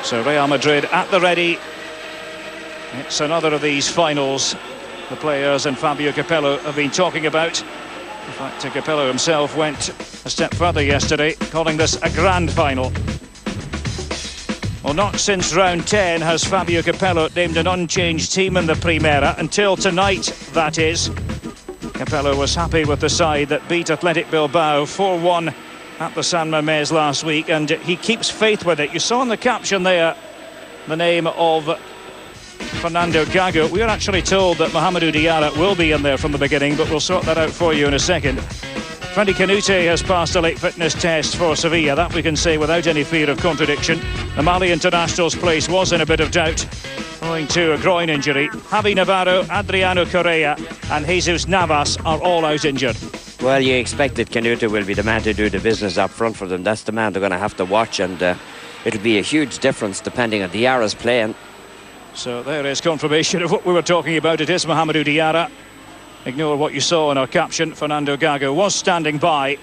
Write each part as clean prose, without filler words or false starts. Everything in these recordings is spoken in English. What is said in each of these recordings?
So Real Madrid at the ready. It's another of these finals the players and Fabio Capello have been talking about. In fact, Capello himself went a step further yesterday, calling this a grand final. Well, not since round 10 has Fabio Capello named an unchanged team in the Primera, until tonight, that is. Capello was happy with the side that beat Athletic Bilbao 4-1 at the San Mamés last week, and he keeps faith with it. You saw in the caption there the name of Fernando Gago. We are actually told that Mahamadou Diarra will be in there from the beginning, but we'll sort that out for you in a second. Freddy Canute has passed a late fitness test for Sevilla, that we can say without any fear of contradiction. The Mali international's place was in a bit of doubt owing to a groin injury. Javi Navarro, Adriano Correa and Jesus Navas are all out injured. Well, you expect that Canute will be the man to do the business up front for them. That's the man they're going to have to watch, and it'll be a huge difference depending on Diarra's playing. So there is confirmation of what we were talking about. It is Mahamadou Diarra. Ignore what you saw in our caption. Fernando Gago was standing by,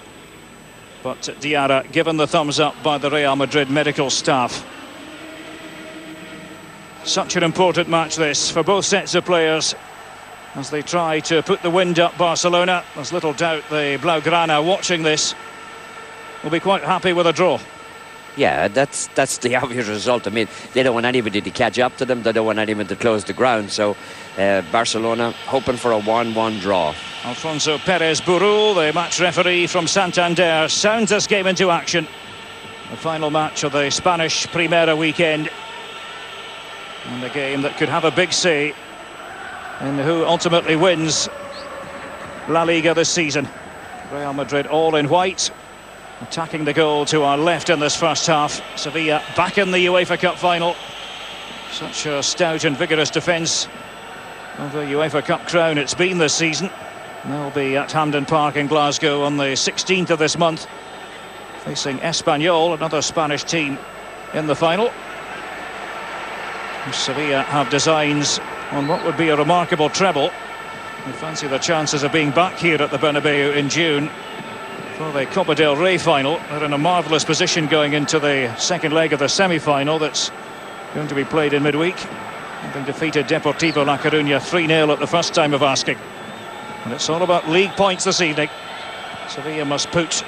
but Diarra given the thumbs up by the Real Madrid medical staff. Such an important match this for both sets of players as they try to put the wind up Barcelona. There's little doubt the Blaugrana watching this will be quite happy with a draw. Yeah, that's the obvious result. I mean, they don't want anybody to catch up to them. They don't want anyone to close the ground. So Barcelona hoping for a 1-1 draw. Alfonso Perez Burul, the match referee from Santander, sounds this game into action. The final match of the Spanish Primera weekend, and a game that could have a big say in who ultimately wins La Liga this season. Real Madrid all in white, attacking the goal to our left in this first half. Sevilla back in the UEFA Cup final. Such a stout and vigorous defence of the UEFA Cup crown it's been this season. They'll be at Hampden Park in Glasgow on the 16th of this month, facing Espanyol, another Spanish team, in the final. Sevilla have designs on what would be a remarkable treble. They fancy the chances of being back here at the Bernabeu in June for the Copa del Rey final. They're in a marvellous position going into the second leg of the semi-final that's going to be played in midweek, having defeated Deportivo La Coruña 3-0 at the first time of asking. And it's all about league points this evening. Sevilla must put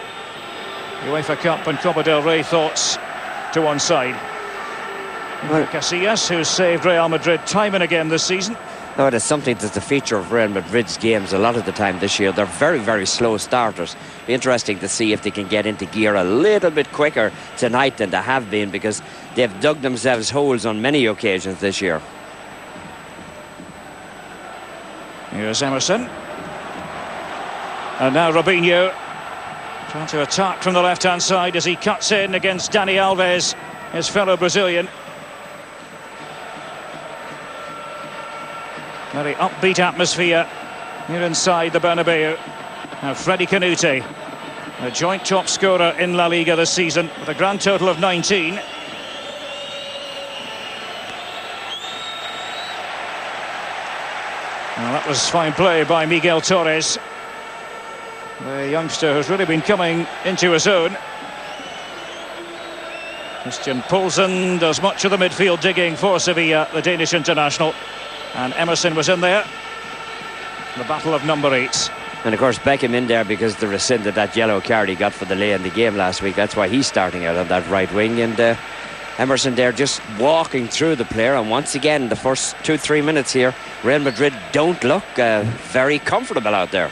UEFA Cup and Copa del Rey thoughts to one side. Well, Casillas, who's saved Real Madrid time and again this season. No, it is something that's the feature of Real Madrid's games a lot of the time this year. They're very, very slow starters. Be interesting to see if they can get into gear a little bit quicker tonight than they have been, because they've dug themselves holes on many occasions this year. Here's Emerson. And now Robinho trying to attack from the left-hand side as he cuts in against Dani Alves, his fellow Brazilian. Very upbeat atmosphere here inside the Bernabeu. Now Freddy Canute, a joint top scorer in La Liga this season with a grand total of 19. Well, that was fine play by Miguel Torres, the youngster who's really been coming into his own. Christian Poulsen does much of the midfield digging for Sevilla, the Danish international. And Emerson was in there. The battle of number 8. And of course Beckham in there because they rescinded that yellow card he got for the lay in the game last week. That's why he's starting out on that right wing. And Emerson there just walking through the player. And once again, the first 2-3 minutes here, Real Madrid don't look very comfortable out there.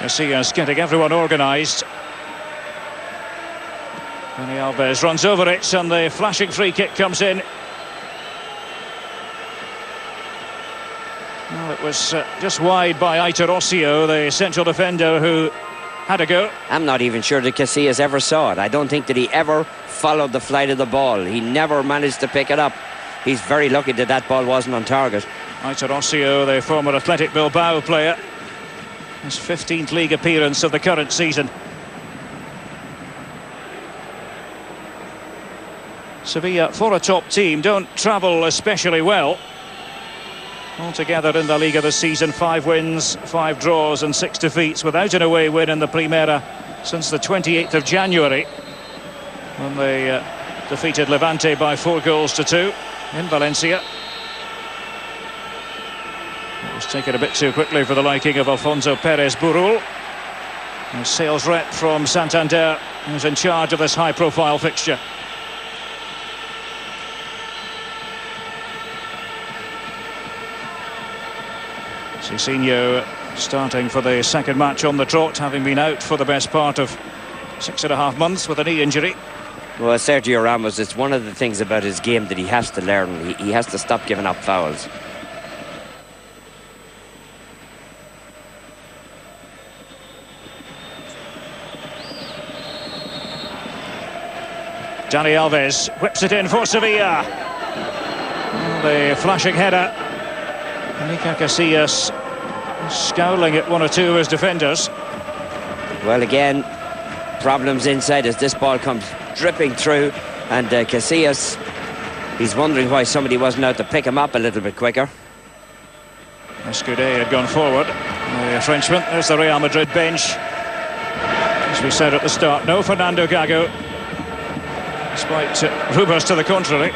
Casillas getting everyone organised. Dani Alves runs over it, and the flashing free kick comes in. Well, it was just wide by Aitor Ossio, the central defender, who had a go. I'm not even sure that Casillas ever saw it. I don't think that he ever followed the flight of the ball. He never managed to pick it up. He's very lucky that that ball wasn't on target. Aitor Ossio, the former Athletic Bilbao player, his 15th league appearance of the current season. Sevilla, for a top team, don't travel especially well. Altogether in the Liga this season, 5 wins, 5 draws and 6 defeats, without an away win in the Primera since the 28th of January, when they defeated Levante by 4-2 in Valencia. It was taken a bit too quickly for the liking of Alfonso Perez Burul, a sales rep from Santander, who's in charge of this high-profile fixture. Cicinho starting for the second match on the trot, having been out for the best part of 6.5 months with a knee injury. Well, Sergio Ramos, it's one of the things about his game that he has to learn. He has to stop giving up fouls. Dani Alves whips it in for Sevilla. The flashing header. Iker Casillas scowling at one or two of his defenders. Well, again, problems inside as this ball comes dripping through, and Casillas, he's wondering why somebody wasn't out to pick him up a little bit quicker. Escudé had gone forward. The Frenchman, there's the Real Madrid bench. As we said at the start, no Fernando Gago, despite rumours to the contrary.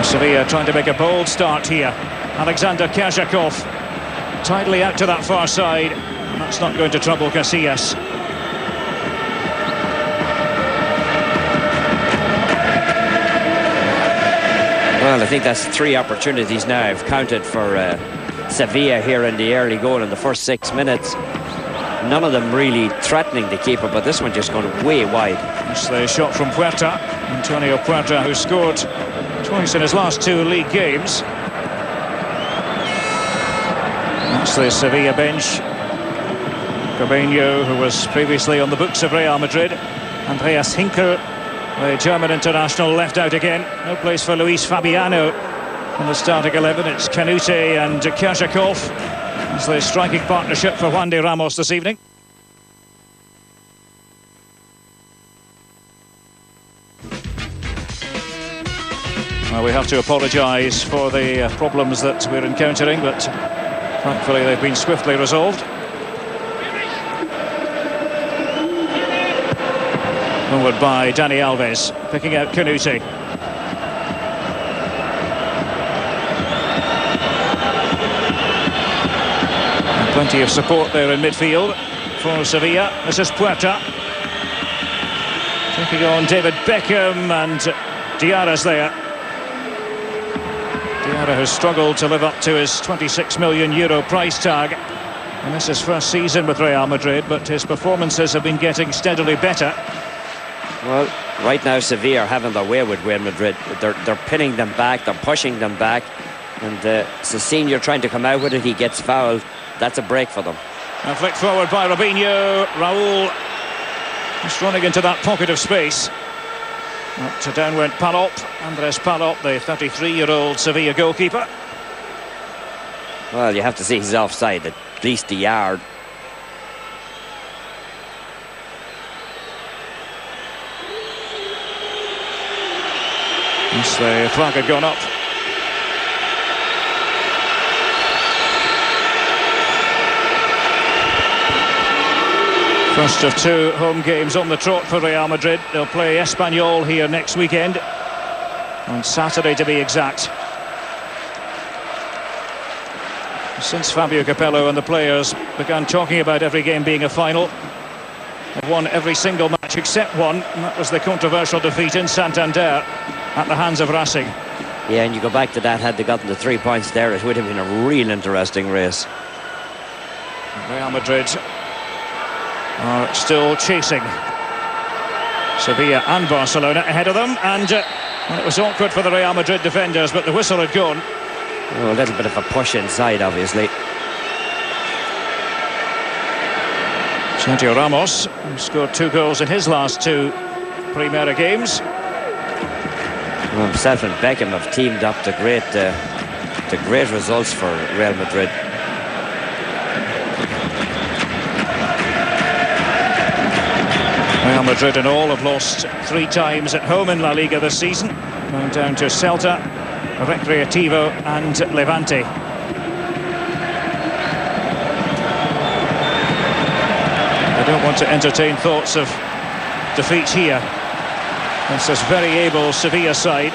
Sevilla trying to make a bold start here. Alexander Kazakov tidily out to that far side. That's not going to trouble Casillas. Well, I think that's 3 opportunities now I've counted for Sevilla here in the early goal in the first 6 minutes. None of them really threatening the keeper, but this one just going way wide. It's the shot from Puerta. Antonio Puerta, who scored twice in his last 2 league games. That's the Sevilla bench. Corbeño, who was previously on the books of Real Madrid. Andreas Hinkel, the German international, left out again. No place for Luis Fabiano in the starting 11. It's Canute and Kazakov. It's the striking partnership for Juan de Ramos this evening. Well, we have to apologise for the problems that we're encountering, but thankfully they've been swiftly resolved. Forward by Dani Alves, picking out Canute. Plenty of support there in midfield for Sevilla. This is Puerta. Taking on David Beckham, and Diarra's there. Diarra has struggled to live up to his €26 million price tag. And this is his first season with Real Madrid, but his performances have been getting steadily better. Well, right now Sevilla are having their way with Real Madrid. They're pinning them back, they're pushing them back. And Cicinho trying to come out with it, he gets fouled. That's a break for them. A flick forward by Robinho. Raul just running into that pocket of space. But down went Palop. Andres Palop, the 33-year-old Sevilla goalkeeper. Well, you have to see he's offside, at least a yard. Yes, the flag had gone up. First of 2 home games on the trot for Real Madrid. They'll play Espanyol here next weekend, on Saturday to be exact. Since Fabio Capello and the players began talking about every game being a final, they've won every single match except one, and that was the controversial defeat in Santander at the hands of Racing. Yeah, and you go back to that, had they gotten the 3 points there, it would have been a real interesting race. Real Madrid are still chasing Sevilla and Barcelona ahead of them, and well, it was awkward for the Real Madrid defenders, but the whistle had gone. Oh, a little bit of a push inside, obviously. Sergio Ramos, who scored 2 goals in his last 2 Primera games. Well, himself and Beckham have teamed up to great results for Real Madrid. Real Madrid in all have lost 3 times at home in La Liga this season, going down to Celta Recreativo and Levante. I don't want to entertain thoughts of defeat here. It's this very able Sevilla side.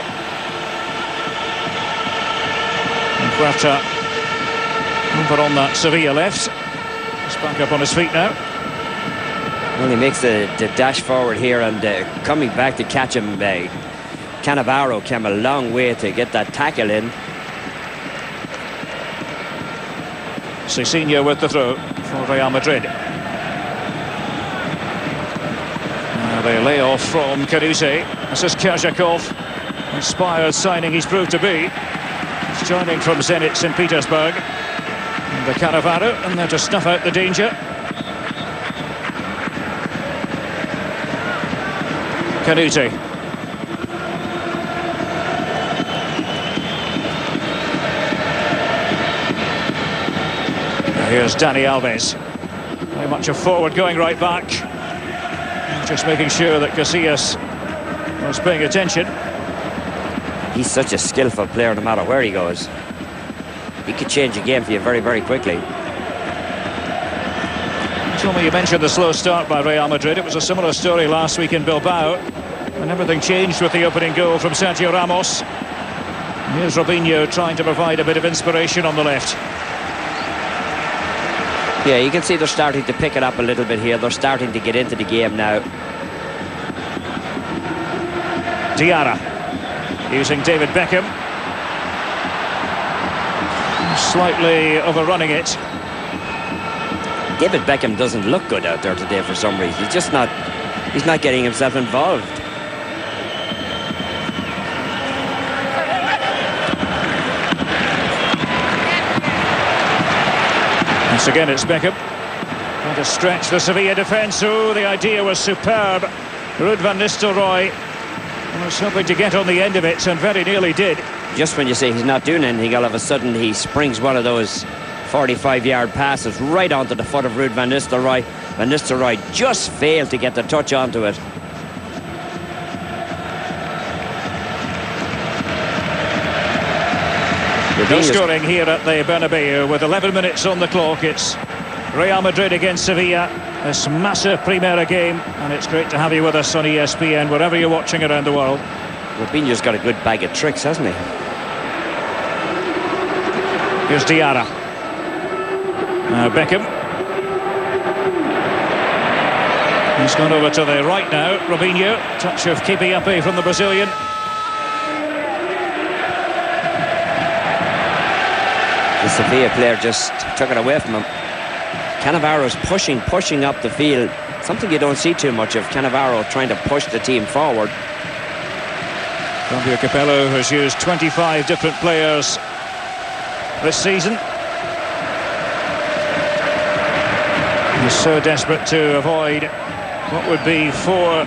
And Huerta over on that Sevilla left. He's back up on his feet now. Well, he makes the dash forward here, and coming back to catch him, Cannavaro came a long way to get that tackle in. Cicinho with the throw for Real Madrid. They lay off from Canute. This is Kerzhakov. Inspired signing he's proved to be. He's joining from Zenit St. Petersburg. And the Cannavaro, and they're to snuff out the danger. Canute. Here's Dani Alves. Very much a forward-going right back. Just making sure that Casillas was paying attention. He's such a skillful player no matter where he goes. He could change a game for you very, very quickly. Tommy, you mentioned the slow start by Real Madrid. It was a similar story last week in Bilbao, and everything changed with the opening goal from Sergio Ramos. Here's Robinho trying to provide a bit of inspiration on the left. Yeah, you can see they're starting to pick it up a little bit here. They're starting to get into the game now. Diarra using David Beckham. Slightly overrunning it. David Beckham doesn't look good out there today for some reason. He's not getting himself involved. Once again, it's Beckham. Trying to stretch the Sevilla defence. Oh, the idea was superb. Ruud van Nistelrooy was hoping to get on the end of it, and very nearly did. Just when you say he's not doing anything, all of a sudden he springs one of those 45-yard passes right onto the foot of Ruud van Nistelrooy. Van Nistelrooy just failed to get the touch onto it. No scoring here at the Bernabeu with 11 minutes on the clock. It's Real Madrid against Sevilla. This massive Primera game, and it's great to have you with us on ESPN wherever you're watching around the world. Robinho's got a good bag of tricks, hasn't he? Here's Diarra. Now Beckham. He's gone over to the right now. Robinho. Touch of Kipiape from the Brazilian. The Sevilla player just took it away from him. Cannavaro's pushing up the field. Something you don't see too much of. Cannavaro trying to push the team forward. Fabio Capello has used 25 different players this season. He's so desperate to avoid what would be 4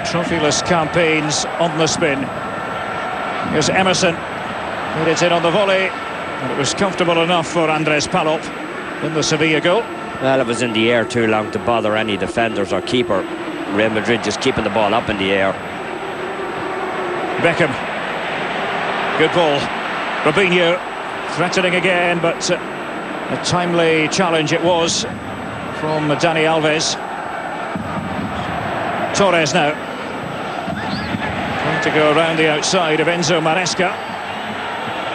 trophyless campaigns on the spin. Here's Emerson. Made it in on the volley, and it was comfortable enough for Andres Palop in the Sevilla goal. Well, it was in the air too long to bother any defenders or keeper. Real Madrid just keeping the ball up in the air. Beckham. Good ball. Robinho threatening again, but a timely challenge it was from Dani Alves. Torres now. Trying to go around the outside of Enzo Maresca.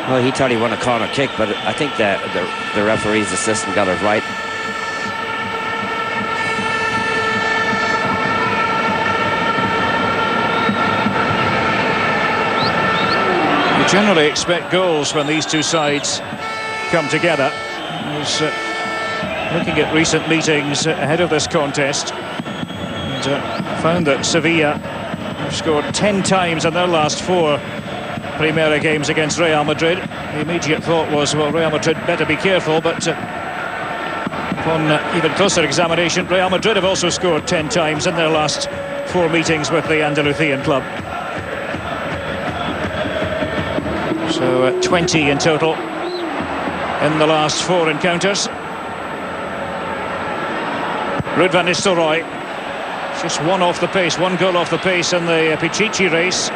Well, he thought he won a corner kick, but I think the referee's assistant got it right. You generally expect goals when these two sides come together. I was looking at recent meetings ahead of this contest and found that Sevilla have scored 10 times in their last 4 Primera games against Real Madrid. The immediate thought was, well, Real Madrid better be careful, but upon even closer examination, Real Madrid have also scored 10 times in their last 4 meetings with the Andalusian club. So 20 in total in the last 4 encounters. Ruud van Nistelrooy, just 1 off the pace, 1 goal off the pace in the Pichichi race.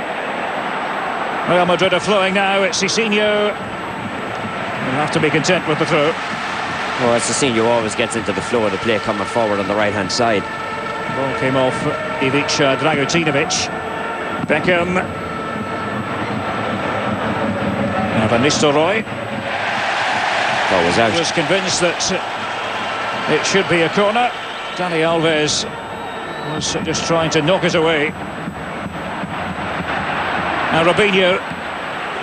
Real Madrid are flowing now. It's Cicinho. He'll have to be content with the throw. Well, Cicinho always gets into the flow of the play coming forward on the right-hand side. Ball came off Ivica Dragutinovic. Beckham. Now Van Nistelrooy. Ball was out. Was convinced that it should be a corner. Dani Alves was just trying to knock it away. Now Robinho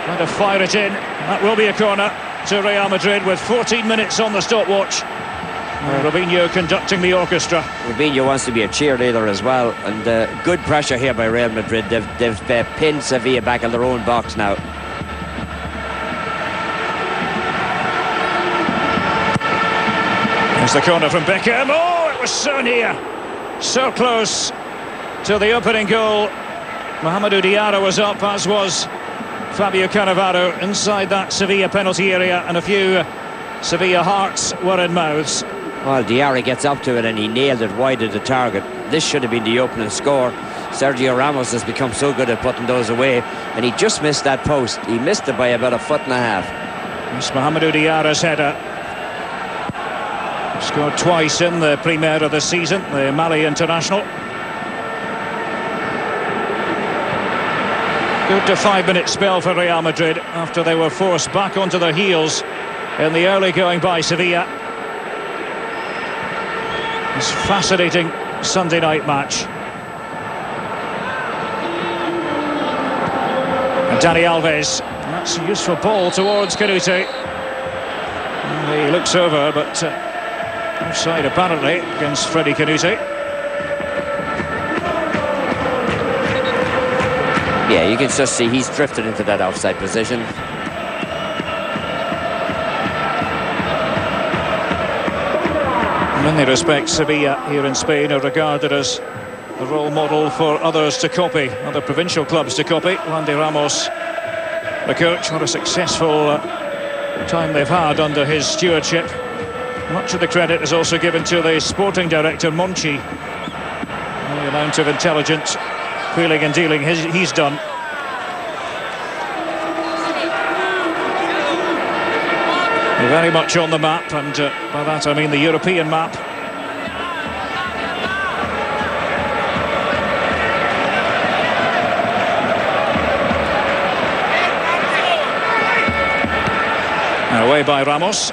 trying to fire it in. That will be a corner to Real Madrid with 14 minutes on the stopwatch. Robinho conducting the orchestra. Robinho wants to be a cheerleader as well, and good pressure here by Real Madrid. They've pinned Sevilla back in their own box now. There's the corner from Beckham. Oh, it was so near, so close to the opening goal. Mohamedou Diarra was up, as was Fabio Cannavaro inside that Sevilla penalty area, and a few Sevilla hearts were in mouths. Well, Diarra gets up to it and he nailed it wide of the target. This should have been the opening score. Sergio Ramos has become so good at putting those away, and he just missed that post. He missed it by about 1.5 feet. It's Mohamedou Diarra's header. Scored twice in the Premier of the season, the Mali international. Good to 5-minute spell for Real Madrid after they were forced back onto their heels in the early going by Sevilla. This fascinating Sunday night match. And Dani Alves, that's a useful ball towards Canute. He looks over, but offside apparently against Freddie Canute. Yeah, you can just see he's drifted into that offside position. In many respects, Sevilla here in Spain are regarded as a role model for others to copy, other provincial clubs to copy. Randy Ramos, the coach, what a successful time they've had under his stewardship. Much of the credit is also given to the sporting director, Monchi. The amount of intelligent wheeling and dealing he's done. They're very much on the map, and by that I mean the European map. Now away by Ramos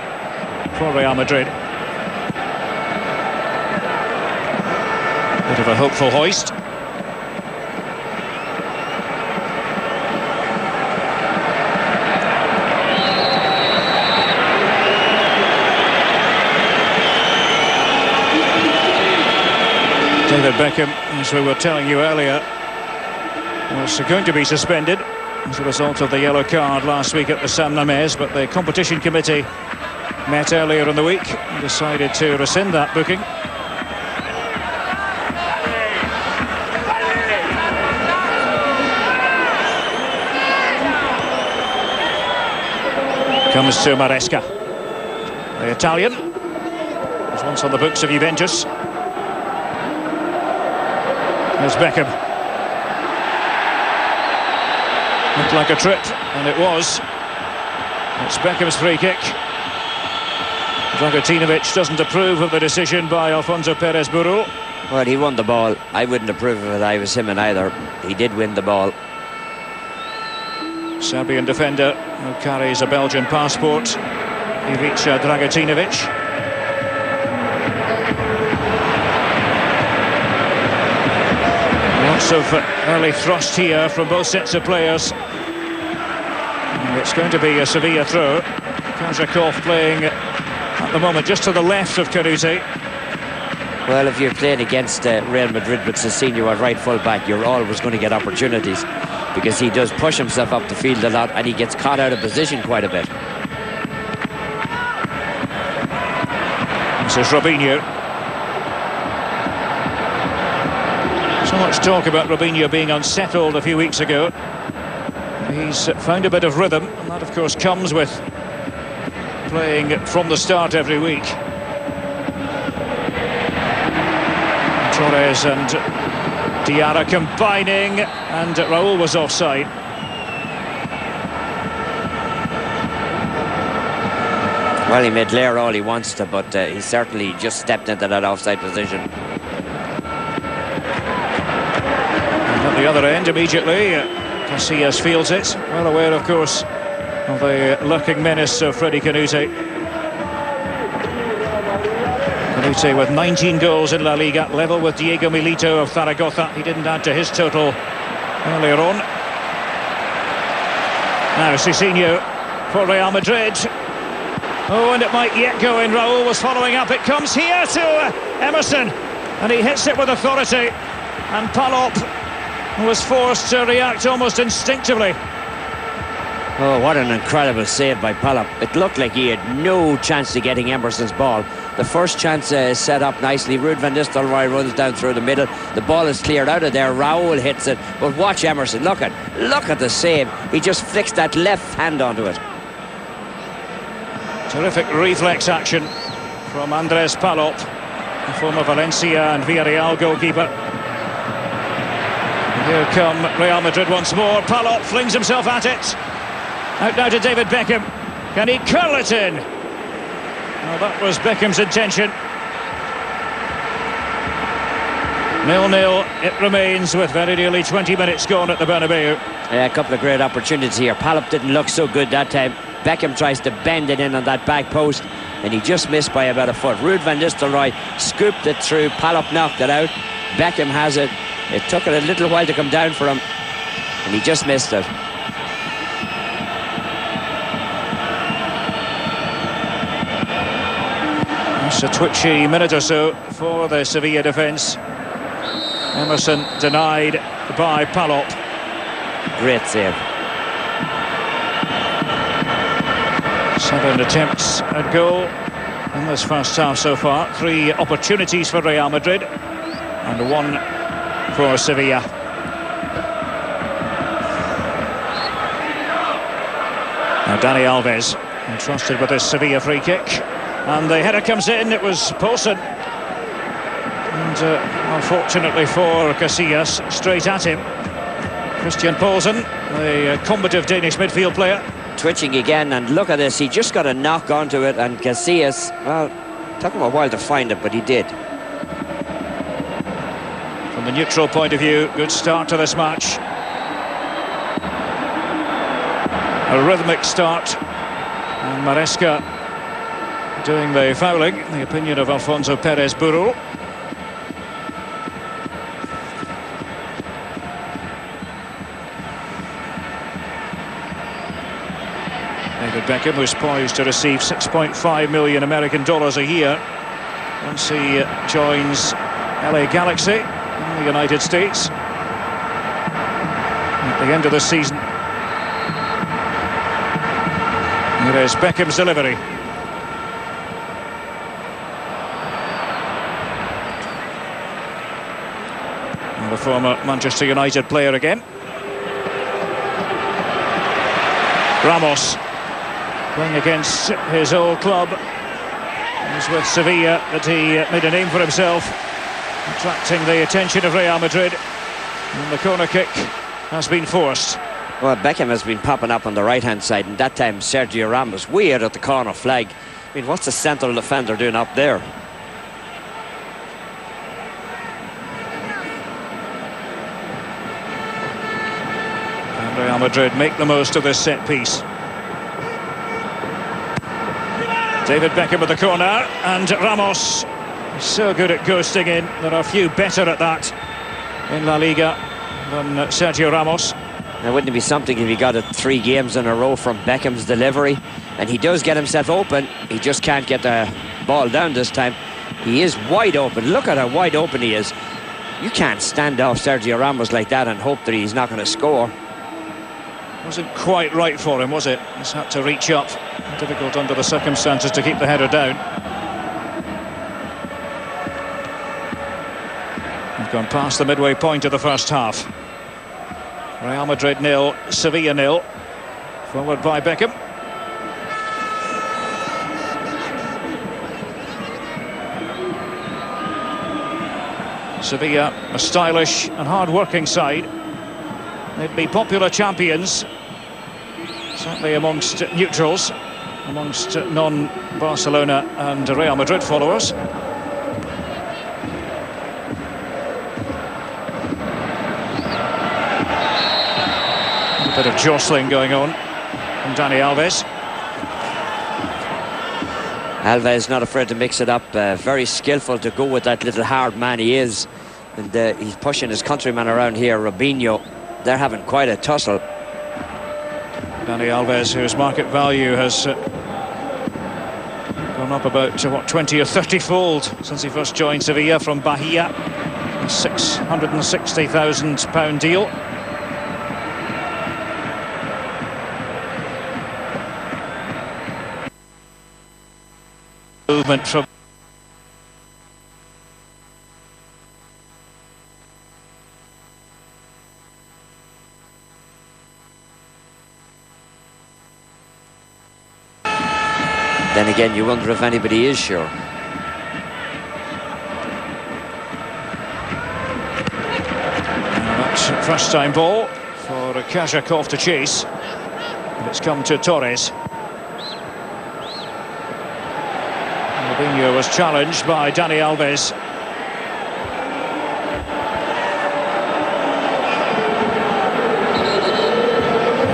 for Real Madrid. Bit of a hopeful hoist. David Beckham, as we were telling you earlier, was going to be suspended as a result of the yellow card last week at the San Mamés, but the competition committee met earlier in the week and decided to rescind that booking. Comes to Maresca, the Italian, was once on the books of Juventus. There's Beckham. Looked like a trip, and it was. It's Beckham's free kick. Dragutinovic doesn't approve of the decision by Alfonso Perez Burul. Well, he won the ball. I wouldn't approve of it. I was him and either. He did win the ball. Serbian defender who carries a Belgian passport, Ivica Dragutinovic. Lots of early thrust here from both sets of players. And it's going to be a Sevilla throw. Kazakov playing at the moment just to the left of Canute. Well, if you're playing against Real Madrid with Cicinho at right full-back, you're always going to get opportunities, because he does push himself up the field a lot and he gets caught out of position quite a bit. This is Robinho. So much talk about Robinho being unsettled a few weeks ago. He's found a bit of rhythm, and that of course comes with playing from the start every week. Torres and Diarra combining, and Raul was offside. Well, he may glare all he wants to, but he certainly just stepped into that offside position. And at the other end, immediately, Casillas fields it. Well aware, of course, of the lurking menace of Freddie Canute. Canute with 19 goals in La Liga, level with Diego Milito of Zaragoza. He didn't add to his total earlier on. Now Cicinho for Real Madrid. Oh, and it might yet go in. Raul was following up. It comes here to Emerson, and he hits it with authority. And Palop was forced to react almost instinctively. Oh, what an incredible save by Palop. It looked like he had no chance of getting Emerson's ball. The first chance is set up nicely. Ruud van Nistelrooy runs down through the middle. The ball is cleared out of there. Raul hits it. But watch Emerson. Look at the save. He just flicks that left hand onto it. Terrific reflex action from Andres Palop, the former Valencia and Villarreal goalkeeper. And here come Real Madrid once more. Palop flings himself at it. Out now to David Beckham. Can he curl it in? Well, that was Beckham's intention. 0-0 it remains with very nearly 20 minutes gone at the Bernabeu. Yeah, a couple of great opportunities here. Palop didn't look so good that time. Beckham tries to bend it in on that back post, and he just missed by about a foot. Ruud van Nistelrooy scooped it through. Palop knocked it out. Beckham has it. It took it a little while to come down for him, and he just missed it. It's a twitchy minute or so for the Sevilla defence. Emerson denied by Palop. Great save. 7 attempts at goal in this first half so far. 3 opportunities for Real Madrid and 1 for Sevilla. Now Dani Alves entrusted with this Sevilla free kick, and the header comes in. It was Poulsen, and unfortunately for Casillas, straight at him. Christian Poulsen, the combative Danish midfield player. Twitching again, and look at this, he just got a knock onto it, and Casillas, well, took him a while to find it, but he did. From the neutral point of view, good start to this match. A rhythmic start, and Maresca doing the fouling, in the opinion of Alfonso Perez Burul. David Beckham was poised to receive $6.5 million American dollars a year once he joins LA Galaxy in the United States at the end of the season. Here is Beckham's delivery. And the former Manchester United player again. Ramos playing against his old club. It was with Sevilla that he made a name for himself, attracting the attention of Real Madrid. And the corner kick has been forced. Well, Beckham has been popping up on the right-hand side, and that time Sergio Ramos way out at the corner flag. I mean, what's the central defender doing up there? And Real Madrid make the most of this set piece. David Beckham with the corner, and Ramos so good at ghosting in. There are few better at that in La Liga than Sergio Ramos. Now, wouldn't it be something if he got it 3 games in a row from Beckham's delivery? And he does get himself open. He just can't get the ball down this time. He is wide open. Look at how wide open he is. You can't stand off Sergio Ramos like that and hope that he's not going to score. Wasn't quite right for him, was it? He's had to reach up. Difficult under the circumstances to keep the header down. We've gone past the midway point of the first half. Real Madrid 0, Sevilla 0. Forward by Beckham. Sevilla, a stylish and hard-working side. They'd be popular champions, certainly amongst neutrals. amongst non-Barcelona and Real Madrid followers. A bit of jostling going on from Dani Alves. Alves not afraid to mix it up, very skillful to go with that little hard man he is. And he's pushing his countryman around here, Robinho. They're having quite a tussle. Dani Alves, whose market value has gone up about, 20 or 30-fold since he first joined Sevilla from Bahia. A £660,000 deal. Movement from then again, you wonder if anybody is sure. That's first time ball for Kajakov to chase. And it's come to Torres. Robinho was challenged by Dani Alves.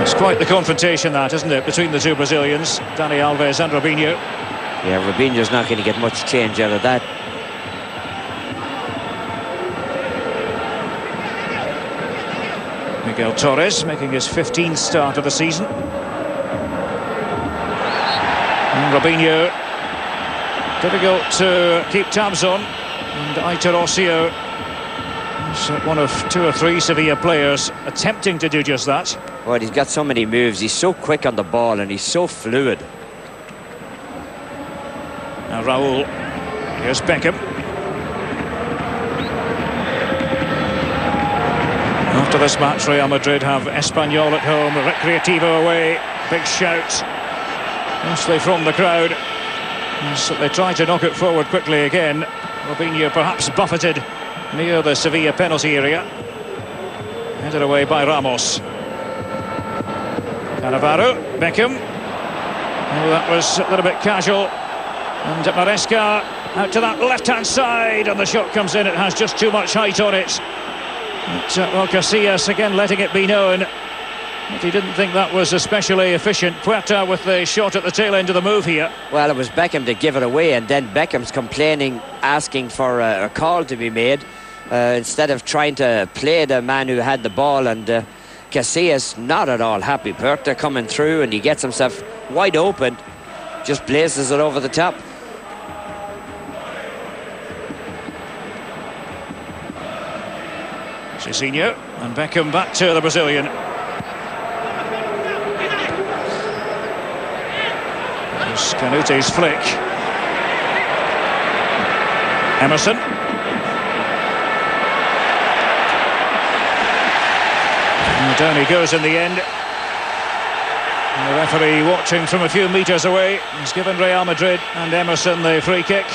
It's quite the confrontation, that, isn't it, between the two Brazilians, Dani Alves and Robinho. Yeah, Robinho's not going to get much change out of that. Miguel Torres making his 15th start of the season. And Robinho, difficult to keep tabs on, and Aitor Ossio is one of 2 or 3 Sevilla players attempting to do just that. Well, he's got so many moves, he's so quick on the ball and he's so fluid. Now Raul, here's Beckham. After this match, Real Madrid have Espanyol at home, Recreativo away, big shout, mostly from the crowd. As they try to knock it forward quickly again. Robinho perhaps buffeted near the Sevilla penalty area. Headed away by Ramos. Cannavaro, Beckham. Oh, that was a little bit casual. And Maresca out to that left-hand side, and the shot comes in. It has just too much height on it. But, well, Casillas again letting it be known that he didn't think that was especially efficient. Puerta with the shot at the tail end of the move here. Well, it was Beckham to give it away, and then Beckham's complaining, asking for a call to be made instead of trying to play the man who had the ball. And Casillas not at all happy. Puerta coming through, and he gets himself wide open, just blazes it over the top. Cicinho, and Beckham back to the Brazilian. There's Canute's flick. Emerson. And down he goes in the end. And the referee watching from a few metres away. He's given Real Madrid and Emerson the free kick.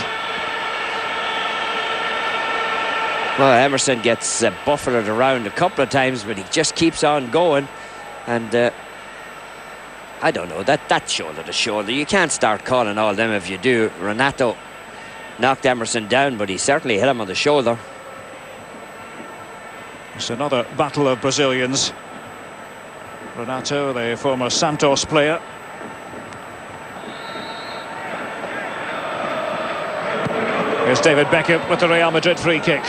Well, Emerson gets buffeted around a couple of times, but he just keeps on going. And I don't know, that shoulder to shoulder, you can't start calling all them if you do. Renato knocked Emerson down, but he certainly hit him on the shoulder. It's another battle of Brazilians. Renato, the former Santos player. Here's David Beckham with the Real Madrid free kick.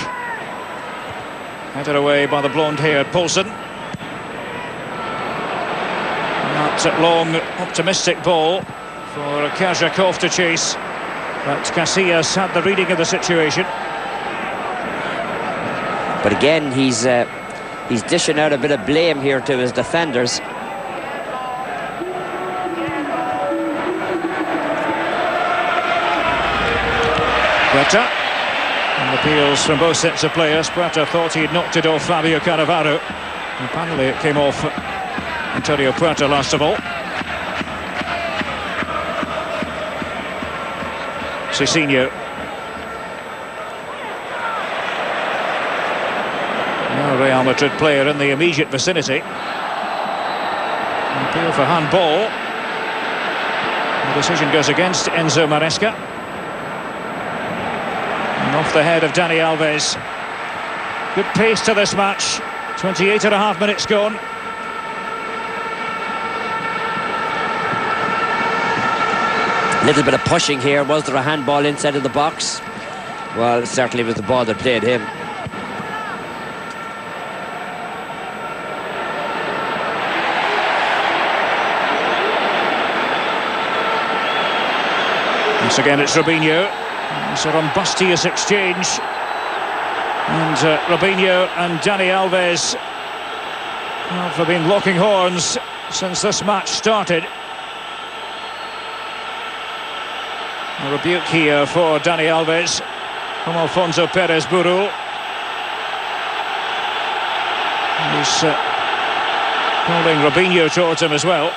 Headed away by the blonde-haired Poulsen. That's a long, optimistic ball for Kajakov to chase. But Casillas had the reading of the situation. But again, he's dishing out a bit of blame here to his defenders. Puerta. And appeals from both sets of players. Puerta thought he had knocked it off Fabio Cannavaro. And apparently it came off Antonio Puerta last of all. Cicinho. No Real Madrid player in the immediate vicinity. An appeal for handball. The decision goes against Enzo Maresca. And off the head of Dani Alves. Good pace to this match. 28.5 minutes gone. Little bit of pushing here. Was there a handball inside of the box? Well, it certainly was the ball that played him. Once again, it's Robinho. It's a rumbustious exchange. And Robinho and Dani Alves have been locking horns since this match started. A rebuke here for Dani Alves from Alfonso Perez Burul. He's pulling Robinho towards him as well.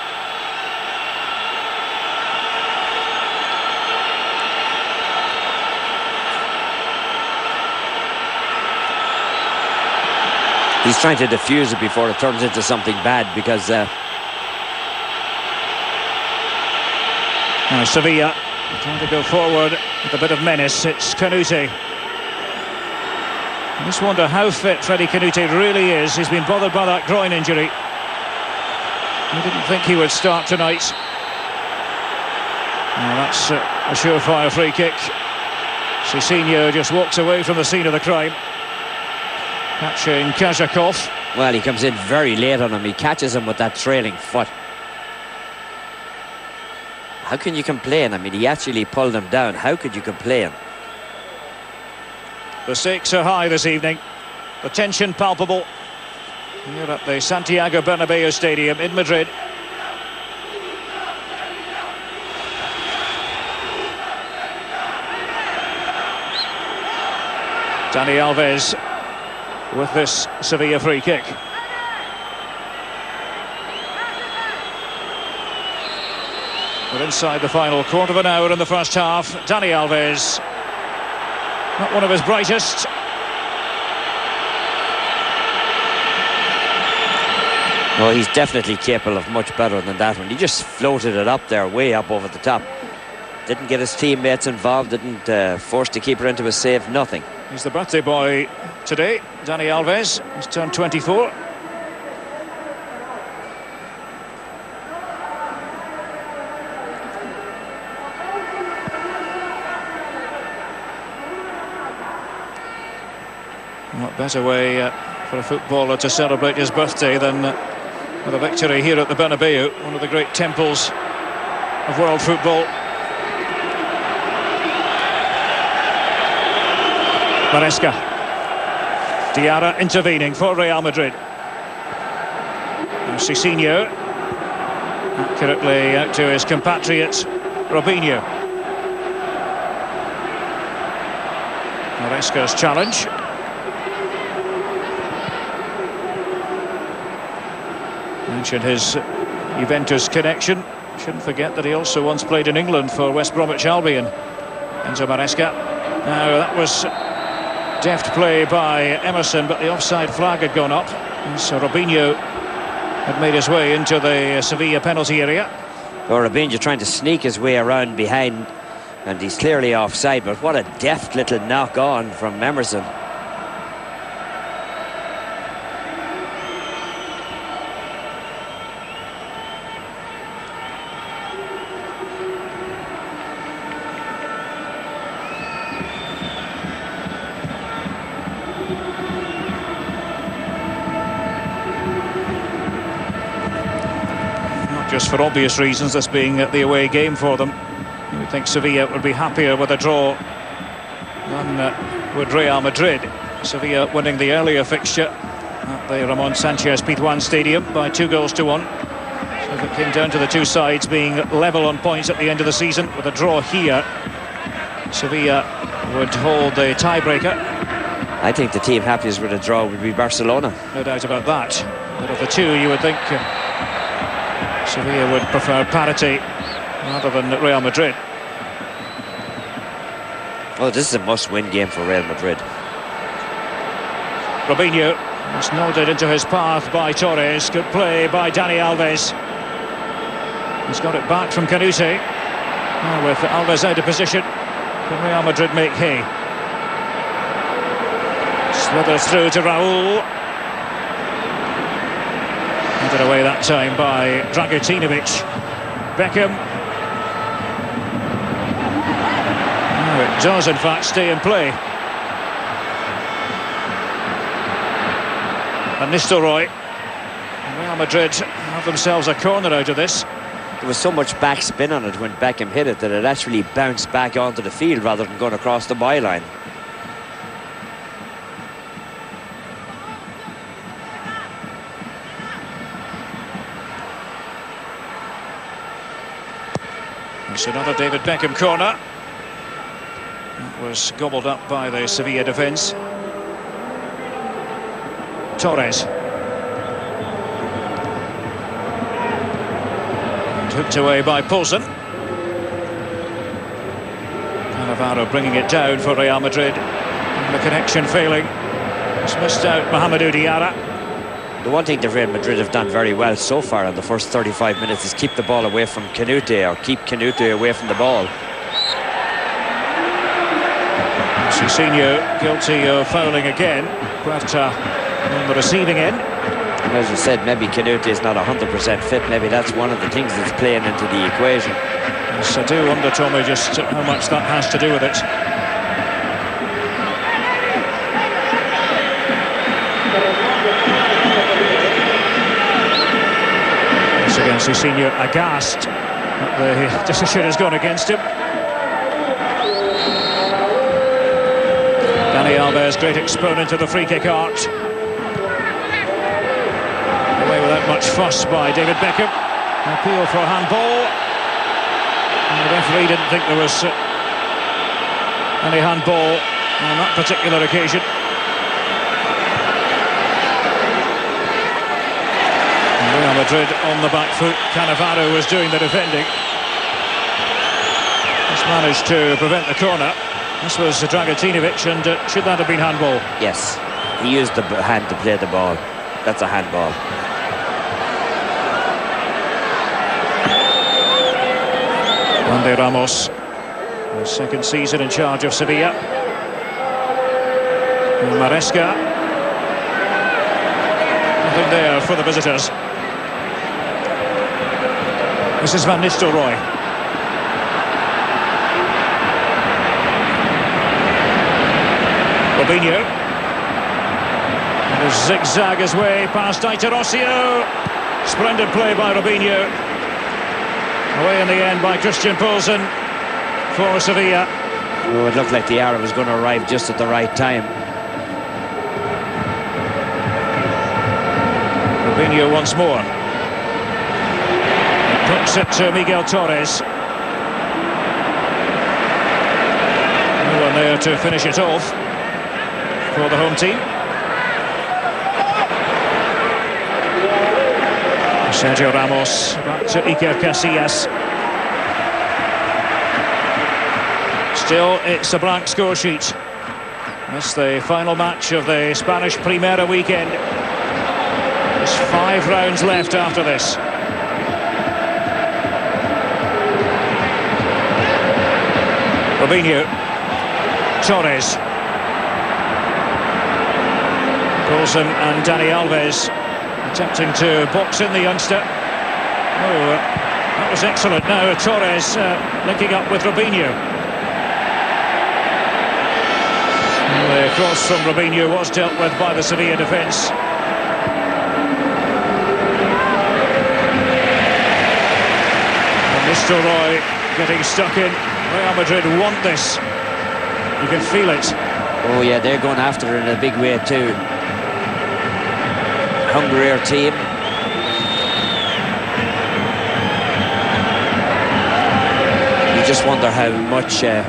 He's trying to defuse it before it turns into something bad, because now Sevilla trying to go forward with a bit of menace. It's Canute. I just wonder how fit Freddie Canute really is. He's been bothered by that groin injury. He didn't think he would start tonight. Now that's a surefire free kick. Cicinho just walks away from the scene of the crime. Catching Kazakov. Well, he comes in very late on him. He catches him with that trailing foot. How can you complain? I mean, he actually pulled him down. How could you complain? The stakes are high this evening. The tension palpable. Here at the Santiago Bernabeu Stadium in Madrid. Dani Alves with this Sevilla free kick. We're inside the final quarter of an hour in the first half. Dani Alves, not one of his brightest. Well, he's definitely capable of much better than that one. He just floated it up there, way up over the top. Didn't get his teammates involved, didn't force the keeper into a save, nothing. He's the birthday boy today, Dani Alves. He's turned 24. What better way for a footballer to celebrate his birthday than with a victory here at the Bernabeu, one of the great temples of world football. Maresca. Diarra intervening for Real Madrid. Now Cicinho accurately out to his compatriot Robinho. Maresca's challenge. Mentioned his Juventus connection. Shouldn't forget that he also once played in England for West Bromwich Albion. Enzo Maresca. Now that was deft play by Emerson, but the offside flag had gone up. And so Robinho had made his way into the Sevilla penalty area. Well, Robinho trying to sneak his way around behind, and he's clearly offside, but what a deft little knock on from Emerson. Just for obvious reasons, this being the away game for them. You would think Sevilla would be happier with a draw than would Real Madrid. Sevilla winning the earlier fixture at the Ramon Sanchez Pizjuan Stadium by 2-1. So if it came down to the two sides being level on points at the end of the season, with a draw here, Sevilla would hold the tiebreaker. I think the team happiest with a draw would be Barcelona. No doubt about that. But of the two, you would think Sevilla would prefer parity rather than Real Madrid. Well, this is a must-win game for Real Madrid. Robinho was nodded into his path by Torres. Good play by Dani Alves. He's got it back from Canute. Now with Alves out of position, can Real Madrid make hay? Slithers through to Raul. Handed away that time by Dragutinovic. Beckham. Oh, it does in fact stay in play. And Nistelrooy. Real Madrid have themselves a corner out of this. There was so much backspin on it when Beckham hit it that it actually bounced back onto the field rather than going across the byline. It's another David Beckham corner. It was gobbled up by the Sevilla defence. Torres. And hooked away by Poulsen. Cannavaro bringing it down for Real Madrid. And the connection failing. It's missed out Mohamedou Diarra. The one thing that Real Madrid have done very well so far in the first 35 minutes is keep the ball away from Canute, or keep Canute away from the ball. Cicinho guilty of fouling again. Puerta on the receiving end. And as you said, maybe Canute is not 100% fit. Maybe that's one of the things that's playing into the equation. Yes, I do wonder, Tommy, just how much that has to do with it. Once again, Cicinho aghast that the decision has gone against him. Dani Alves, great exponent of the free kick art. Away without much fuss by David Beckham. An appeal for handball. And the referee didn't think there was any handball on that particular occasion. And Real Madrid on the back foot. Cannavaro was doing the defending. Just managed to prevent the corner. This was Dragutinovic, and should that have been handball? Yes, he used the hand to play the ball. That's a handball. Juan Ramos, his second season in charge of Sevilla. And Maresca. Nothing there for the visitors. This is Van Nistelrooy. Robinho. And a zigzag his way past Aitorosio. Splendid play by Robinho. Away in the end by Christian Poulsen for Sevilla. Oh, it looked like the arrow was going to arrive just at the right time. Robinho once more. He puts it to Miguel Torres. No one there to finish it off for the home team. Sergio Ramos back to Iker Casillas. Still, it's a blank score sheet. That's the final match of the Spanish Primera weekend. There's 5 rounds left after this. Robinho. Torres. Poulsen and Dani Alves attempting to box in the youngster. Oh, that was excellent. Now Torres linking up with Robinho. The cross from Robinho was dealt with by the Sevilla defence. And Nistelrooy getting stuck in. Real Madrid want this. You can feel it. Oh yeah, they're going after it in a big way too. Hungrier team. You just wonder how much the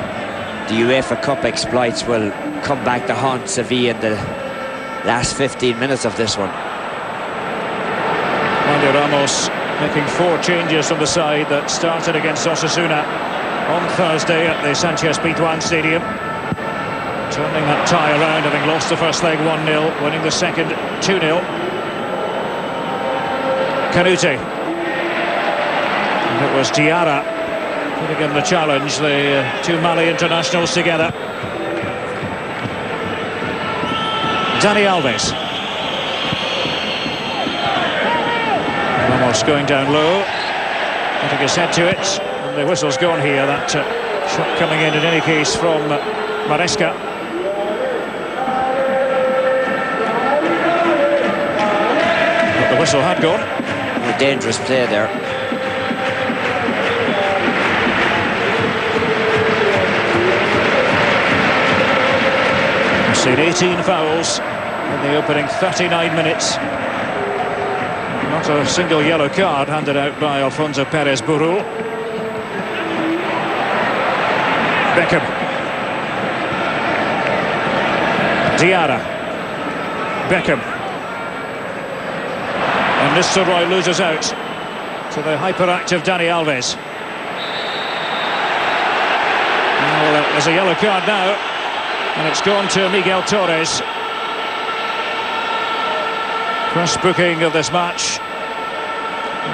UEFA Cup exploits will come back to haunt Sevilla in the last 15 minutes of this one. Juan Ramos making 4 changes from the side that started against Osasuna on Thursday at the Sanchez-Pizjuan Stadium. Turning that tie around, having lost the first leg 1-0, winning the second 2-0. Canute. And it was Diarra putting in the challenge, the two Mali internationals together. Dani Alves. Ramos going down low, getting his head to it, and the whistle's gone here. That shot coming in any case from Maresca. But the whistle had gone. A dangerous play there. We've seen 18 fouls in the opening 39 minutes. Not a single yellow card handed out by Alfonso Perez Burul. Beckham. Diarra. Beckham. And Nistelrooy loses out to the hyperactive Dani Alves. Well, there's a yellow card now, and it's gone to Miguel Torres. First booking of this match.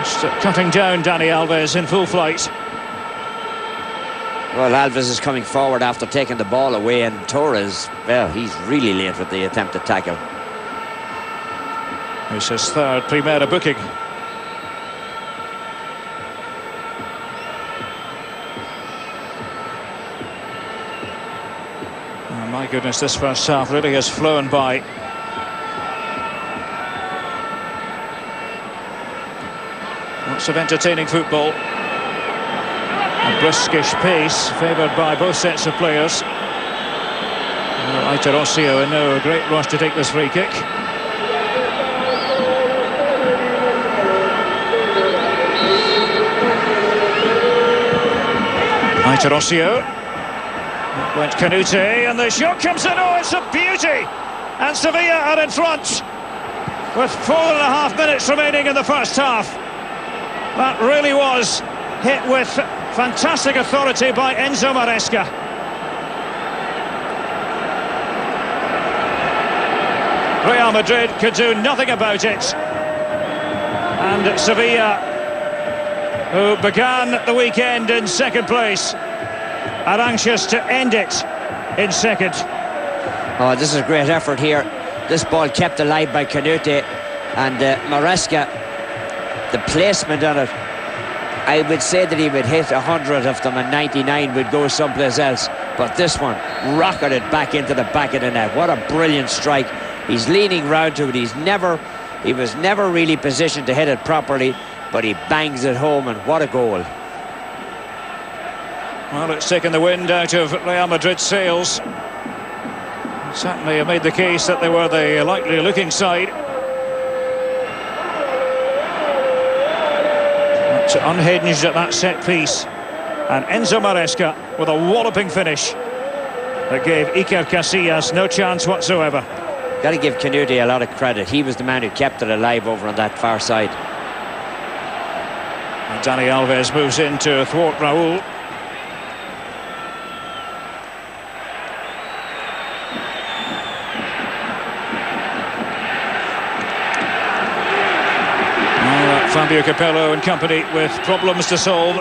Just cutting down Dani Alves in full flight. Well, Alves is coming forward after taking the ball away, and Torres, well, he's really late with the attempted tackle. It's his third Primera booking. Oh, my goodness, this first half really has flown by. Lots of entertaining football. A briskish pace favoured by both sets of players. Aitor Ossio in no great rush to take this free kick. Aitor Ossio. Went Canute, and the shot comes in. Oh, it's a beauty! And Sevilla are in front with 4.5 minutes remaining in the first half. That really was hit with fantastic authority by Enzo Maresca. Real Madrid could do nothing about it. And Sevilla, who began the weekend in second place, are anxious to end it in second. Oh, this is a great effort here. This ball kept alive by Canute, and Maresca, the placement on it, I would say that he would hit 100 of them and 99 would go someplace else. But this one rocketed back into the back of the net. What a brilliant strike. He's leaning round to it. He was never really positioned to hit it properly, but he bangs it home, and what a goal. Well, it's taken the wind out of Real Madrid's sails. Certainly have made the case that they were the likely looking side. But unhinged at that set piece. And Enzo Maresca with a walloping finish that gave Iker Casillas no chance whatsoever. Got to give Canute a lot of credit. He was the man who kept it alive over on that far side. And Dani Alves moves in to thwart Raul. Fabio Capello and company with problems to solve.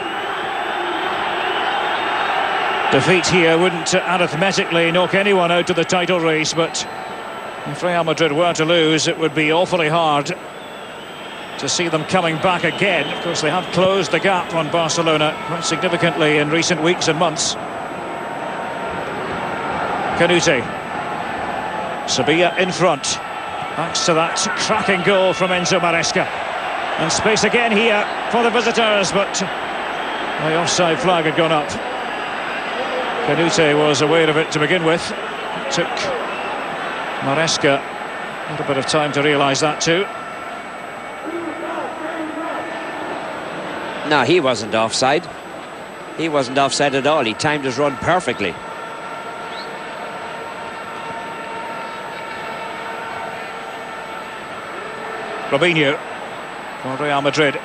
Defeat here wouldn't arithmetically knock anyone out of the title race, but if Real Madrid were to lose, it would be awfully hard to see them coming back again. Of course, they have closed the gap on Barcelona quite significantly in recent weeks and months. Canute. Sevilla in front, thanks to that cracking goal from Enzo Maresca. And space again here for the visitors, but the offside flag had gone up. Canute was aware of it to begin with. It took Maresca a little bit of time to realise that too. No, he wasn't offside. He wasn't offside at all. He timed his run perfectly. Robinho for Real Madrid.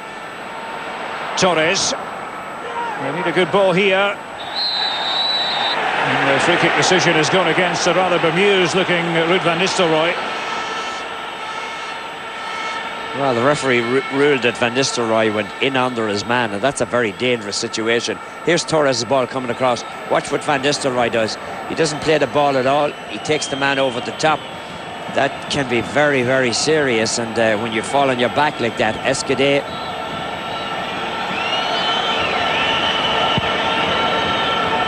Torres. They need a good ball here. And the free kick decision has gone against a rather bemused looking Ruud van Nistelrooy. Well, the referee ruled that Van Nistelrooy went in under his man, and that's a very dangerous situation. Here's Torres' ball coming across. Watch what Van Nistelrooy does. He doesn't play the ball at all. He takes the man over the top. That can be very, very serious, and when you fall on your back like that, Escudé.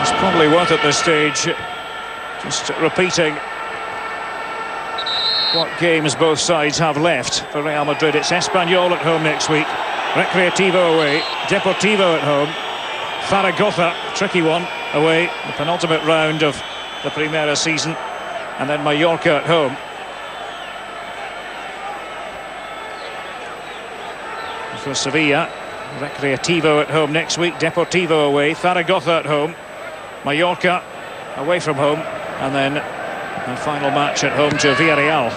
It's probably worth at this stage just repeating what games both sides have left for Real Madrid. It's Espanyol at home next week, Recreativo away, Deportivo at home, Zaragoza, tricky one, away, the penultimate round of the Primera season, and then Mallorca at home. For Sevilla, Recreativo at home next week, Deportivo away, Zaragoza at home, Mallorca away from home, and then the final match at home to Villarreal.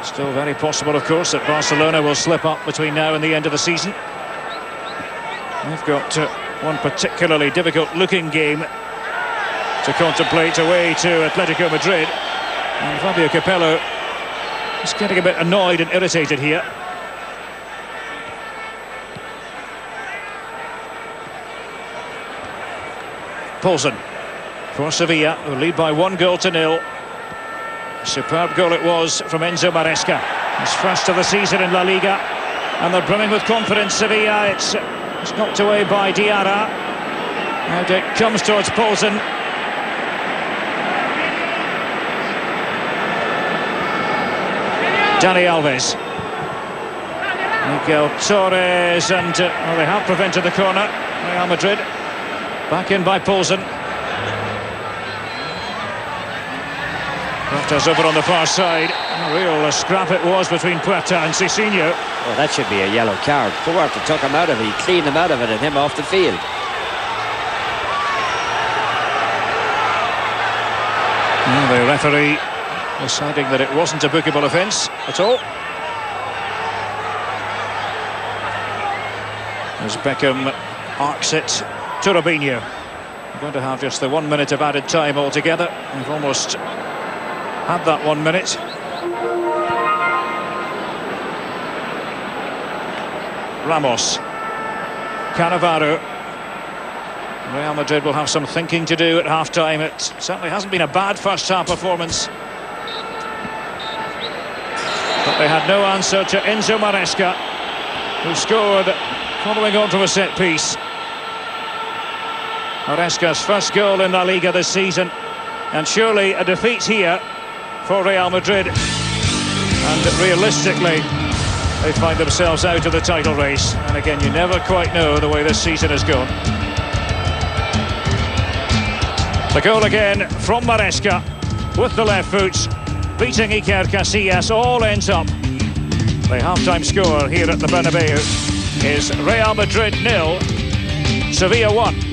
Still very possible, of course, that Barcelona will slip up between now and the end of the season. They've got one particularly difficult-looking game to contemplate away to Atletico Madrid. And Fabio Capello is getting a bit annoyed and irritated here. Poulsen for Sevilla, who lead by 1-0. Superb goal it was from Enzo Maresca. His first of the season in La Liga, and they're brimming with confidence. Sevilla, it's knocked away by Diarra, and it comes towards Poulsen. Dani Alves, Miguel Torres, and well, they have prevented the corner. Real Madrid back in by Poulsen. Puerta's over on the far side. A real scrap it was between Puerta and Cicinho. Well, that should be a yellow card. Puerta took him out of it, he cleaned him out of it, and him off the field. Well, the referee deciding that it wasn't a bookable offence at all. As Beckham arcs it to Robinho. We're going to have just the 1 minute of added time altogether. We've almost had that 1 minute. Ramos, Cannavaro. Real Madrid will have some thinking to do at half-time. It certainly hasn't been a bad first-half performance, but they had no answer to Enzo Maresca, who scored following on from a set-piece. Maresca's first goal in La Liga this season, and surely a defeat here for Real Madrid, and realistically they find themselves out of the title race. And again, you never quite know the way this season has gone. The goal again from Maresca with the left foot, beating Iker Casillas. All ends up. The half-time score here at the Bernabeu is Real Madrid 0, Sevilla 1.